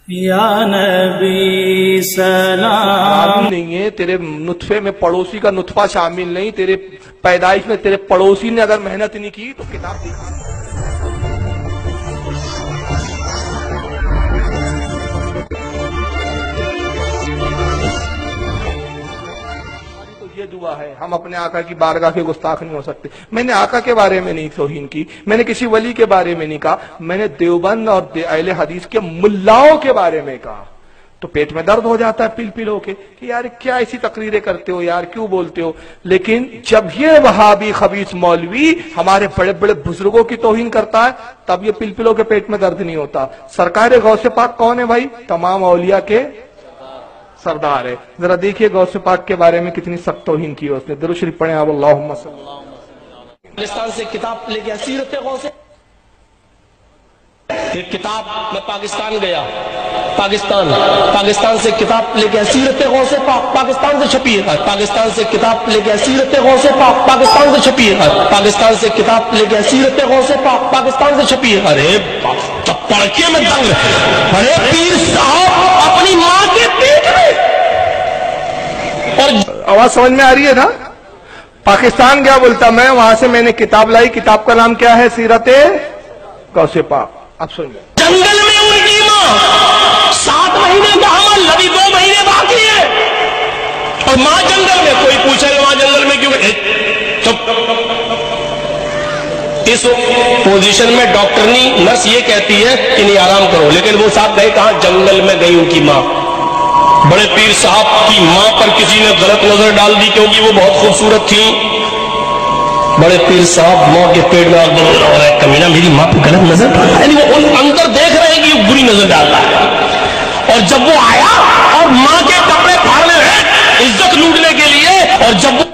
یا نبی سلام نہیں ہے تیرے نطفے میں پڑوسی کا نطفہ شامل نہیں، تیرے پیدائش میں تیرے پڑوسی نے اگر محنت نہیں کی تو کتاب دیکھا یہ دعا ہے، ہم اپنے آقا کی بارگاہ کے گستاخ نہیں ہو سکتے۔ میں نے آقا کے بارے میں نہیں توہین کی، میں نے کسی ولی کے بارے میں نہیں کہا، میں نے دیوبند اور اہل حدیث کے ملاؤں کے بارے میں کہا تو پیٹ میں درد ہو جاتا ہے پل پل ہو کے کہ یار کیا ایسی تقریریں کرتے ہو یار، کیوں بولتے ہو۔ لیکن جب یہ وہابی خبیث مولوی ہمارے بڑے بڑے بزرگوں کی توہین کرتا ہے تب یہ پل پلوں کے پیٹ میں درد نہیں ہوتا۔ سرکار غوث پاک کون ہے بھائی؟ تمام اولیاء کے سردار ہے۔ ذرا دیکھیے غوث پاک کے بارے میں کتنی سخت توہین کی ہے اس نے۔ درود شریف پڑھیں آپ اللہم صلی اللہ علیہ وسلم۔ پاکستان سے کتاب لے گیا سیرت غوث، ایک کتاب میں پاکستان گیا، پاکستان سے کتاب لے گیا سیرت غوث پاک، پاکستان سے چھپی ہے، پاکستان سے کتاب لے گیا سیرت غوث پاک، پاکستان سے چھپی ہے، پاکستان سے کتاب لے گیا سیرت غوث پاک، پاکستان سے چھپی ہے۔ ارے پڑھ کے میں دنگ، ارے پیر صاحب اپنی ماں کے پیٹ میں، اور آواز سمجھ میں آ رہی ہے نا؟ پاکستان گیا بولتا میں، وہاں سے میں نے کتاب لائی، کتاب کا نام کیا ہے؟ سیرت غوث پاک۔ اب سنیے، جنگل میں ان کی ماں 7 مہینے کا حمل، ابھی 2 مہینے باقی ہے، اور ماں جنگل میں۔ کوئی پوچھے گا ماں جنگل میں کیوں؟ چپ۔ اس پوزیشن میں ڈاکٹرنی نرس یہ کہتی ہے کہ نہیں آرام کرو، لیکن وہ صاحب گئے کہاں؟ جنگل میں گئی ان کی ماں۔ بڑے پیر صاحب کی ماں پر کسی نے غلط نظر ڈال دی کیونکہ وہ بہت خوبصورت تھی۔ بڑے پیر صاحب ماں کے پیٹ میں آگ ہو رہا ہے، کمینہ میری ماں پہ غلط نظر ڈال رہا ہے، یعنی وہ ان اندر دیکھ رہے ہیں کہ یہ بری نظر ڈال رہا ہے۔ اور جب وہ آیا اور ماں کے کپڑے پھاڑنے ہیں عزت لوٹنے کے لیے، اور جب وہ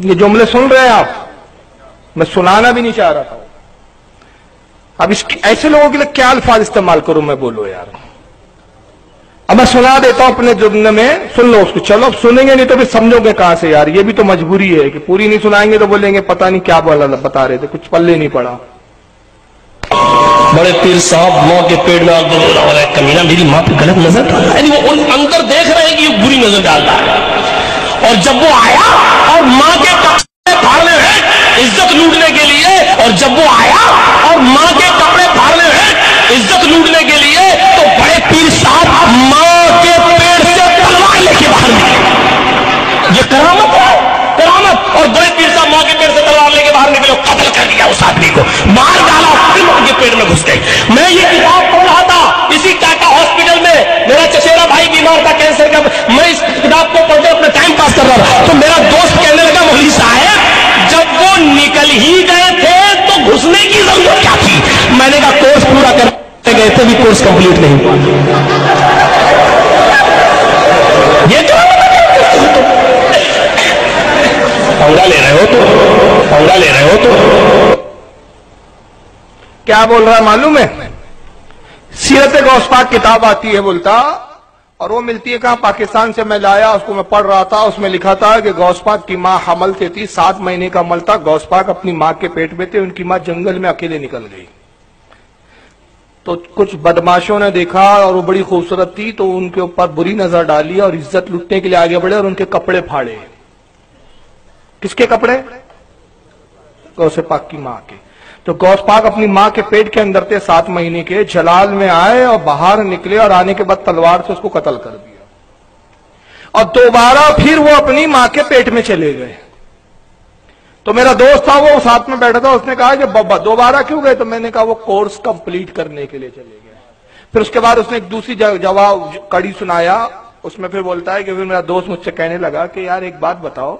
یہ جملے سن رہے ہیں آپ؟ میں سنانا بھی نہیں چاہ رہا تھا۔ اب ایسے لوگوں کے لیے کیا الفاظ استعمال کروں میں؟ بولو یار۔ اب میں سنا دیتا ہوں اپنے جملے میں، سن لو اس کو۔ چلو اب سنیں گے نہیں تو پھر سمجھو گے کہاں سے یار، یہ بھی تو مجبوری ہے کہ پوری نہیں سنائیں گے تو بولیں گے پتہ نہیں کیا بتا رہے تھے، کچھ پلے نہیں پڑا۔ بڑے پیر صاحب ماں کے پیٹ میں آگ ہو رہا ہے، کمینہ میری ماں پہ غلط نظر ڈال رہا ہے، یعنی وہ ان اندر دیکھ رہے ہیں کہ یہ بری نظر ڈال رہا ہے۔ اور جب وہ آیا اور ماں کے کپڑے پھاڑنے ہیں عزت لوٹنے کے لیے، اور جب وہ آیا اور ماں کے کپڑے پھاڑنے ہیں عزت لوٹنے کے لیے، تو بڑے پیر صاحب ماں کے پیٹ سے تلوار لے کے باہر نکلے۔ یہ کرامت ہے، کرامت۔ اور بڑے پیر صاحب ماں کے پیٹ سے تلوار لے کے باہر نکلے، قتل کر دیا اس آدمی کو، مار ڈالا، پھر ماں کے پیٹ میں گھس گئی۔ میں یہ کتاب پڑھ رہا تھا اسی ٹاٹا ہاسپٹل میں، میرا چچیرا بھائی بیمار تھا کینسر کا، میں اس کتاب کو پڑھتے اپنا ٹائم پاس کر رہا تھا، تو میرا دوست کہنے لگا مولوی صاحب جب وہ نکل ہی گئے تھے تو گھسنے کی ضرورت کیا تھی؟ میں نے کہا کورس پورا کر گئے تھے بھی کورس کمپلیٹ نہیں ہوا۔ یہ کیا پنگا لے رہے ہو تو، پنگا لے رہے ہو تو کیا بول رہا ہے معلوم ہے؟ سیرت غوث پاک کتاب آتی ہے بولتا، اور وہ ملتی ہے کہاں؟ پاکستان سے میں لایا، اس کو میں پڑھ رہا تھا، اس میں لکھا تھا کہ غوث پاک کی ماں حمل سے تھی، 7 مہینے کا حمل تھا، غوث پاک اپنی ماں کے پیٹ میں تھے، ان کی ماں جنگل میں اکیلے نکل گئی۔ تو کچھ بدماشوں نے دیکھا اور وہ بڑی خوبصورت تھی تو ان کے اوپر بری نظر ڈالی اور عزت لوٹنے کے لیے آگے بڑھے اور ان کے کپڑے پھاڑے۔ کس کے کپڑے؟ غوث پاک کی ماں کے۔ تو غوث پاک اپنی ماں کے پیٹ کے اندر تھے 7 مہینے کے، جلال میں آئے اور باہر نکلے اور آنے کے بعد تلوار سے اس کو قتل کر دیا، اور دوبارہ پھر وہ اپنی ماں کے پیٹ میں چلے گئے۔ تو میرا دوست تھا وہ ساتھ میں بیٹھا تھا، اس نے کہا کہ بابا دوبارہ کیوں گئے؟ تو میں نے کہا وہ کورس کمپلیٹ کرنے کے لیے چلے گئے۔ پھر اس کے بعد اس نے ایک دوسری جواب کڑی سنایا، اس میں پھر بولتا ہے کہ پھر میرا دوست مجھ سے کہنے لگا کہ یار ایک بات بتاؤ،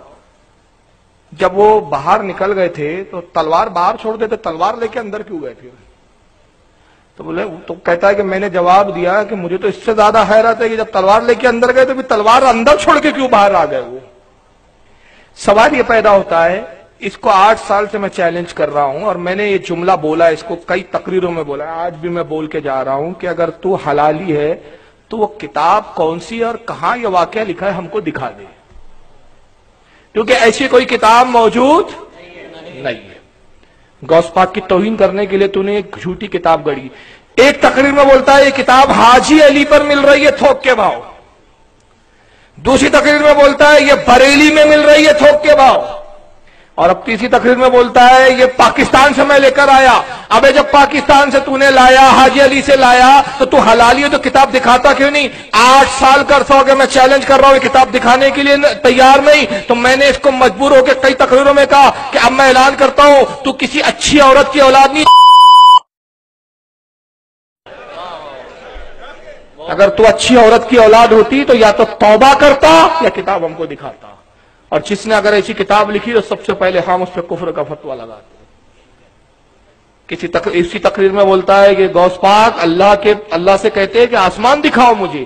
جب وہ باہر نکل گئے تھے تو تلوار باہر چھوڑ دیتے، تلوار لے کے اندر کیوں گئے پھر؟ تو بولے تو کہتا ہے کہ میں نے جواب دیا کہ مجھے تو اس سے زیادہ حیرت ہے کہ جب تلوار لے کے اندر گئے تو پھر تلوار اندر چھوڑ کے کیوں باہر آ گئے؟ وہ سوال یہ پیدا ہوتا ہے، اس کو 8 سال سے میں چیلنج کر رہا ہوں اور میں نے یہ جملہ بولا، اس کو کئی تقریروں میں بولا، آج بھی میں بول کے جا رہا ہوں کہ اگر تو حلالی ہے تو وہ کتاب کون سی اور کہاں یہ واقعہ لکھا ہے ہم کو دکھا دے، کیونکہ ایسی کوئی کتاب موجود نہیں ہے۔ غوث پاک کی توہین کرنے کے لیے تو نے ایک جھوٹی کتاب گڑی۔ ایک تقریر میں بولتا ہے یہ کتاب حاجی علی پر مل رہی ہے تھوک کے بھاؤ، دوسری تقریر میں بولتا ہے یہ بریلی میں مل رہی ہے تھوک کے بھاؤ، اور اب تیسری تقریر میں بولتا ہے یہ پاکستان سے میں لے کر آیا۔ ابے جب پاکستان سے تو نے لایا، حاجی علی سے لایا، تو حلالی ہے تو کتاب دکھاتا کیوں نہیں؟ 8 سال کا عرصہ ہو گیا میں چیلنج کر رہا ہوں، یہ کتاب دکھانے کے لیے تیار نہیں، تو میں نے اس کو مجبور ہو کے کئی تقریروں میں کہا کہ اب میں اعلان کرتا ہوں تو کسی اچھی عورت کی اولاد نہیں، اگر تو اچھی عورت کی اولاد ہوتی تو یا تو توبہ کرتا یا کتاب ہم کو دکھاتا، اور جس نے اگر ایسی کتاب لکھی تو سب سے پہلے ہم اس پہ کفر کا فتویٰ لگاتے۔ اسی تقریر میں بولتا ہے کہ غوث پاک اللہ سے کہتے ہیں کہ آسمان دکھاؤ مجھے،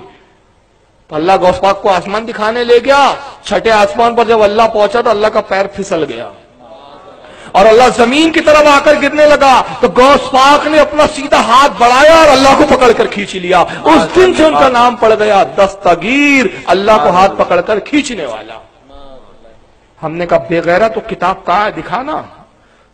تو اللہ غوث پاک کو آسمان دکھانے لے گیا، چھٹے آسمان پر جب اللہ پہنچا تو اللہ کا پیر پھسل گیا اور اللہ زمین کی طرف آ کر گرنے لگا، تو غوث پاک نے اپنا سیدھا ہاتھ بڑھایا اور اللہ کو پکڑ کر کھینچ لیا۔ اس دن سے ان کا نام پڑ گیا دستگیر، اللہ کو ہاتھ پکڑ کر کھینچنے والا۔ ہم نے کہا بے غیرہ تو کتاب کہاں ہے دکھانا،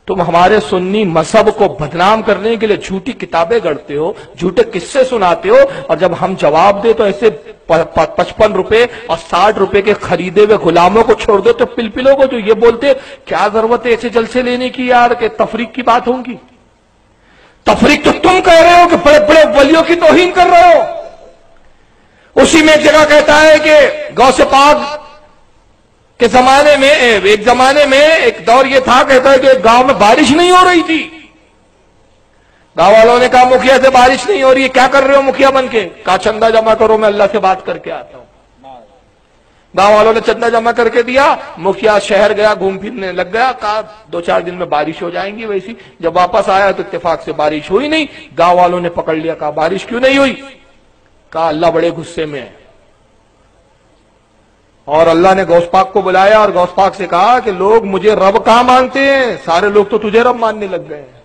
تم ہمارے سنی مذہب کو بدنام کرنے کے لیے جھوٹی کتابیں گڑھتے ہو، جھوٹے قصے سناتے ہو، اور جب ہم جواب دے تو ایسے 55 روپے اور 60 روپے کے خریدے ہوئے غلاموں کو چھوڑ دو، تو پلپلوں کو جو یہ بولتے کیا ضرورت ہے ایسے جلسے لینے کی یار کہ تفریق کی بات ہوں گی؟ تفریق تو تم کہہ رہے ہو کہ بڑے بڑے ولیوں کی توہین کر رہے ہو۔ اسی میں ایک جگہ کہتا ہے کہ غوث پاک کہ ایک زمانے میں ایک دور یہ تھا، کہتا ہے کہ ایک گاؤں میں بارش نہیں ہو رہی تھی، گاؤں والوں نے کہا مکھیا سے بارش نہیں ہو رہی ہے، کیا کر رہے ہو مکھیا بن کے؟ کہا چندہ جمع کرو میں اللہ سے بات کر کے آتا ہوں۔ گاؤں والوں نے چندہ جمع کر کے دیا، مکھیا شہر گیا، گھوم پھرنے لگ گیا، کہا 2-4 دن میں بارش ہو جائیں گی ویسی۔ جب واپس آیا تو اتفاق سے بارش ہوئی نہیں، گاؤں والوں نے پکڑ لیا، کہا بارش کیوں نہیں ہوئی؟ کہا اللہ بڑے غصے میں ہے، اور اللہ نے غوث پاک کو بلایا اور غوث پاک سے کہا کہ لوگ مجھے رب کہاں مانتے ہیں؟ سارے لوگ تو تجھے رب ماننے لگ گئے ہیں،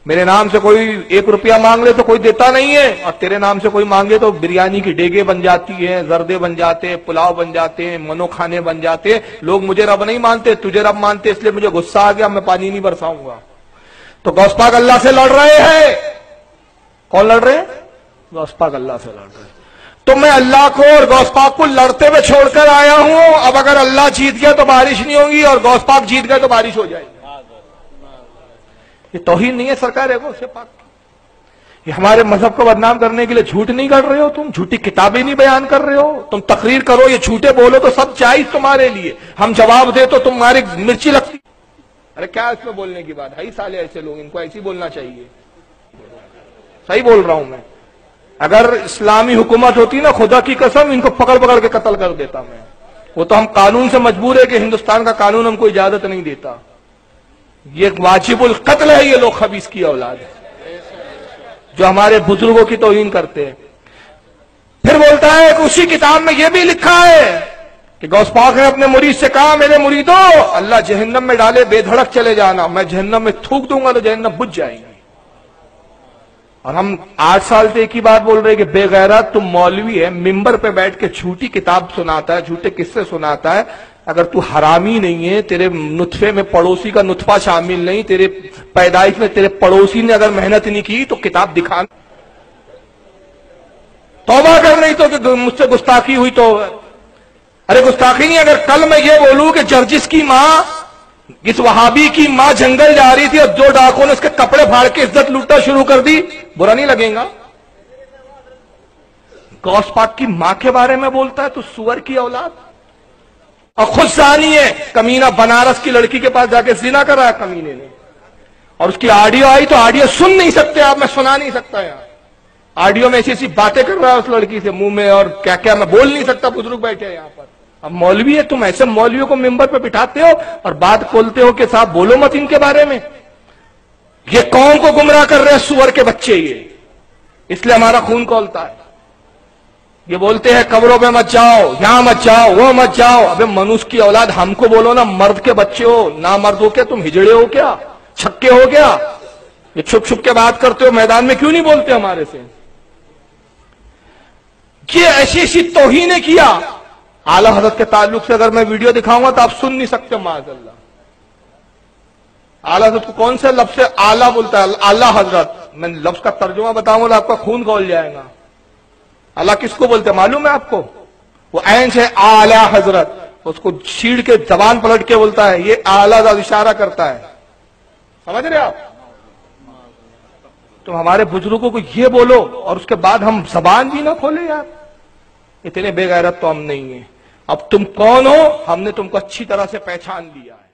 میرے نام سے کوئی 1 روپیہ مانگ لے تو کوئی دیتا نہیں ہے، اور تیرے نام سے کوئی مانگے تو بریانی کی ڈیگے بن جاتی ہیں، زردے بن جاتے ہیں، پلاؤ بن جاتے ہیں، منو کھانے بن جاتے ہیں، لوگ مجھے رب نہیں مانتے، تجھے رب مانتے، اس لیے مجھے غصہ آ گیا، میں پانی نہیں برساؤں گا۔ تو غوث پاک اللہ سے لڑ رہے ہیں۔ کون لڑ رہے ہیں؟ غوث پاک اللہ سے لڑ رہے ہیں۔ تو میں اللہ کو اور غوث پاک کو لڑتے ہوئے چھوڑ کر آیا ہوں، اب اگر اللہ جیت گیا تو بارش نہیں ہوگی اور غوث پاک جیت گئے تو بارش ہو جائے گی۔ یہ توہین نہیں ہے سرکار ہے غوث پاک کی؟ یہ ہمارے مذہب کو بدنام کرنے کے لیے جھوٹ نہیں کر رہے ہو تم؟ جھوٹی کتابیں نہیں بیان کر رہے ہو تم؟ تقریر کرو، یہ جھوٹے بولو تو سب جائز تمہارے لیے، ہم جواب دے تو تمہاری مرچی لگتی۔ ارے کیا اس میں بولنے کی بات ہے؟ سالے ایسے لوگ، ان کو ایسے ہی بولنا چاہیے۔ صحیح بول رہا ہوں میں؟ اگر اسلامی حکومت ہوتی نا، خدا کی قسم ان کو پکڑ پکڑ کے قتل کر دیتا میں۔ وہ تو ہم قانون سے مجبور ہے کہ ہندوستان کا قانون ہم کو اجازت نہیں دیتا، یہ واجب القتل ہے۔ یہ لوگ خبیث کی اولاد ہے جو ہمارے بزرگوں کی توہین کرتے ہیں۔ پھر بولتا ہے کہ اسی کتاب میں یہ بھی لکھا ہے کہ غوث پاک نے اپنے مرید سے کہا میرے مریدو اللہ جہنم میں ڈالے بے دھڑک چلے جانا، میں جہنم میں تھوک دوں گا تو جہنم بجھ جائے گی۔ اور ہم 8 سال سے ایک ہی بات بول رہے کہ بے غیرت تم مولوی ہے، ممبر پہ بیٹھ کے جھوٹی کتاب سناتا ہے، جھوٹے قصے سناتا ہے، اگر تو حرامی نہیں ہے، تیرے نطفے میں پڑوسی کا نطفہ شامل نہیں، تیرے پیدائش میں تیرے پڑوسی نے اگر محنت نہیں کی تو کتاب دکھا، توبہ کر نہیں تو کہ مجھ سے گستاخی ہوئی تو ارے گستاخی نہیں، اگر کل میں یہ بولوں کہ جرجس کی ماں، اس وہابی کی ماں جنگل جا رہی تھی اور 2 ڈاکوں نے اس کے کپڑے پھاڑ کے عزت لوٹنا شروع کر دی، برا نہیں لگے گا؟ غوث پاک کی ماں کے بارے میں بولتا ہے تو سور کی اولاد، اور خود زانی ہے کمینہ، بنارس کی لڑکی کے پاس جا کے زنا کر رہا ہے کمینے نے، اور اس کی آڈیو آئی تو آڈیو سن نہیں سکتے آپ، میں سنا نہیں سکتا یار، آڈیو میں ایسی ایسی باتیں کر رہا ہے اس لڑکی سے منہ میں، اور کیا کیا میں بول نہیں سکتا، بزرگ بیٹھے ہیں یہاں پر۔ اب مولوی ہے تم، ایسے مولویوں کو ممبر پہ بٹھاتے ہو اور بات کھولتے ہو کہ صاحب بولو مت ان کے بارے میں، یہ قوم کو گمراہ کر رہے ہیں سور کے بچے، یہ اس لیے ہمارا خون کھولتا ہے۔ یہ بولتے ہیں قبروں پہ مت جاؤ، یہاں مت جاؤ، وہ مت جاؤ، ابے منوس کی اولاد ہم کو بولو نا، مرد کے بچے ہو، نہ مرد ہو کیا تم؟ ہجڑے ہو کیا؟ چھکے ہو کیا؟ یہ چھپ چھپ کے بات کرتے ہو، میدان میں کیوں نہیں بولتے ہمارے سے؟ یہ ایسی ایسی توہینیں کیا۔ اعلیٰ حضرت کے تعلق سے اگر میں ویڈیو دکھاؤں گا تو آپ سن نہیں سکتے معاذ اللہ۔ اعلیٰ حضرت کو کون سے لفظ سے اعلیٰ بولتا ہے؟ اعلیٰ حضرت، میں لفظ کا ترجمہ بتاؤں گا آپ کا خون کھول جائے گا. اللہ کس کو بولتے معلوم ہے آپ کو؟ وہ عین سے اعلی حضرت، اس کو چھیڑ کے زبان پلٹ کے بولتا ہے، یہ اعلیٰ ذات اشارہ کرتا ہے. سمجھ رہے آپ؟ تم ہمارے بزرگوں کو یہ بولو اور اس کے بعد ہم زبان بھی نہ کھولے یار. اتنے بے غیرت تو ہم نہیں ہیں. اب تم کون ہو؟ ہم نے تم کو اچھی طرح سے پہچان لیا ہے.